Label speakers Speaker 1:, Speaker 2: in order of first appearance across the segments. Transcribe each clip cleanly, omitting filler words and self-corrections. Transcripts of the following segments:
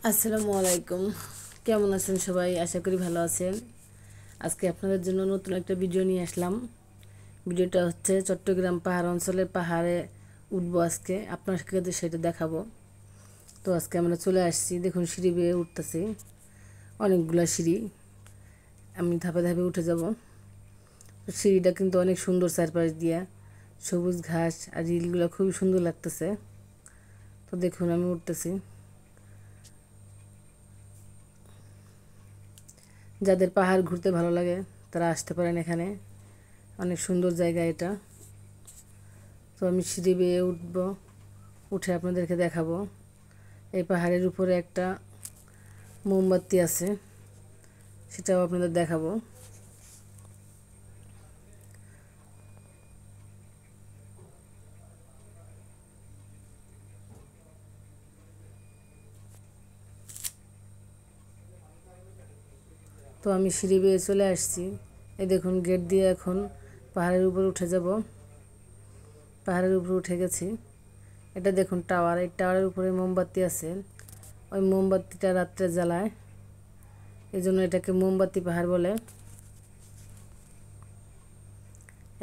Speaker 1: আসসালামু আলাইকুম। কেমন আছেন সবাই? আশা করি ভালো আছেন। আজকে আপনাদের জন্য নতুন একটা ভিডিও নিয়ে আসলাম। ভিডিওটা হচ্ছে চট্টগ্রাম পাহাড় অঞ্চলে পাহাড়ে উঠবো আজকে, আপনাদেরকে সেটা দেখাবো। তো আজকে আমরা চলে আসছি, দেখুন সিঁড়ি বেয়ে উঠতেছি, অনেকগুলো সিঁড়ি। আমি ধাপে ধাপে উঠে যাব। সিঁড়িটা কিন্তু অনেক সুন্দর, চারপাশ দিয়া সবুজ ঘাস আর রিলগুলো খুবই সুন্দর লাগতেছে। তো দেখুন আমি উঠতেছি। যাদের পাহাড় ঘুরতে ভালো লাগে তারা আসতে পারেন এখানে, অনেক সুন্দর জায়গা এটা। তো আমি সিঁড়ি বেয়ে উঠব, উঠে আপনাদেরকে দেখাবো। এই পাহাড়ের উপরে একটা মোমবাতি আছে, সেটাও আপনাদের দেখাবো। তো আমি সিঁড়ি বেয়ে চলে আসছি। এই দেখুন গেট দিয়ে এখন পাহাড়ের উপর উঠে যাব। পাহাড়ের উপরে উঠে গেছি। এটা দেখুন টাওয়ার, এই টাওয়ারের উপরে মোমবাতি আছে। ওই মোমবাতিটা রাত্রে জ্বালায়, এই জন্য এটাকে মোমবাতি পাহাড় বলে।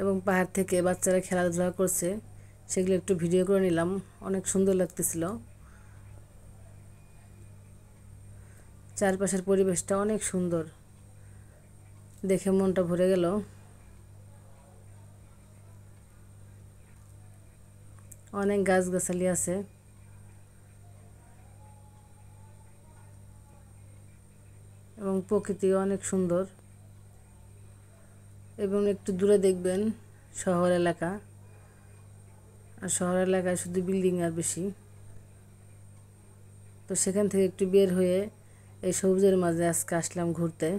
Speaker 1: এবং পাহাড় থেকে বাচ্চারা খেলাধুলা করছে, সেগুলো একটু ভিডিও করে নিলাম, অনেক সুন্দর লাগতেছিল। চারপাশের পরিবেশটা অনেক সুন্দর, দেখে মনটা ভরে গেল। অনেক গাছগাছালি আছে এবং প্রকৃতি অনেক সুন্দর। এবং একটু দূরে দেখবেন শহর এলাকা, আর শহর এলাকায় শুধু বিল্ডিং আর বেশি। তো সেখান থেকে একটু বের হয়ে এই সবুজের মাঝে আজকে আসলাম ঘুরতে।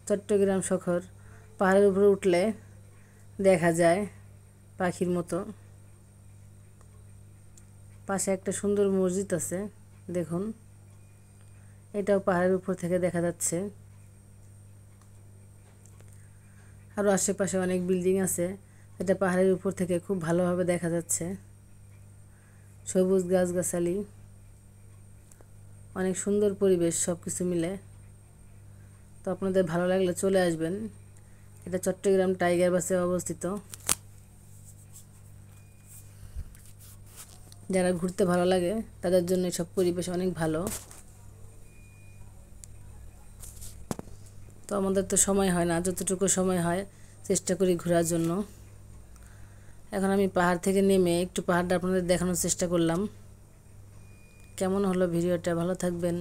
Speaker 1: চট্টগ্রাম শহর পাহাড়ের উপরে উঠলে দেখা যায় পাখির মতো। পাশে একটা সুন্দর মসজিদ আছে, দেখুন এটাও পাহাড়ের উপর থেকে দেখা যাচ্ছে। আরও আশেপাশে অনেক বিল্ডিং আছে, এটা পাহাড়ের উপর থেকে খুব ভালোভাবে দেখা যাচ্ছে। সবুজ গাছগাছালি, অনেক সুন্দর পরিবেশ, সব কিছু মিলে। তো আপনাদের ভালো লাগলে চলে আসবেন। এটা চট্টগ্রাম টাইগার বাসে অবস্থিত। যারা ঘুরতে ভালো লাগে তাদের জন্য সব পরিবেশ অনেক ভালো। তো আমাদের তো সময় হয় না, যতটুকু সময় হয় চেষ্টা করি ঘোরার জন্য। এখন আমি পাহাড় থেকে নেমে একটু পাহাড়টা আপনাদের দেখানোর চেষ্টা করলাম। কেমন হলো ভিডিওটা? ভালো থাকবেন।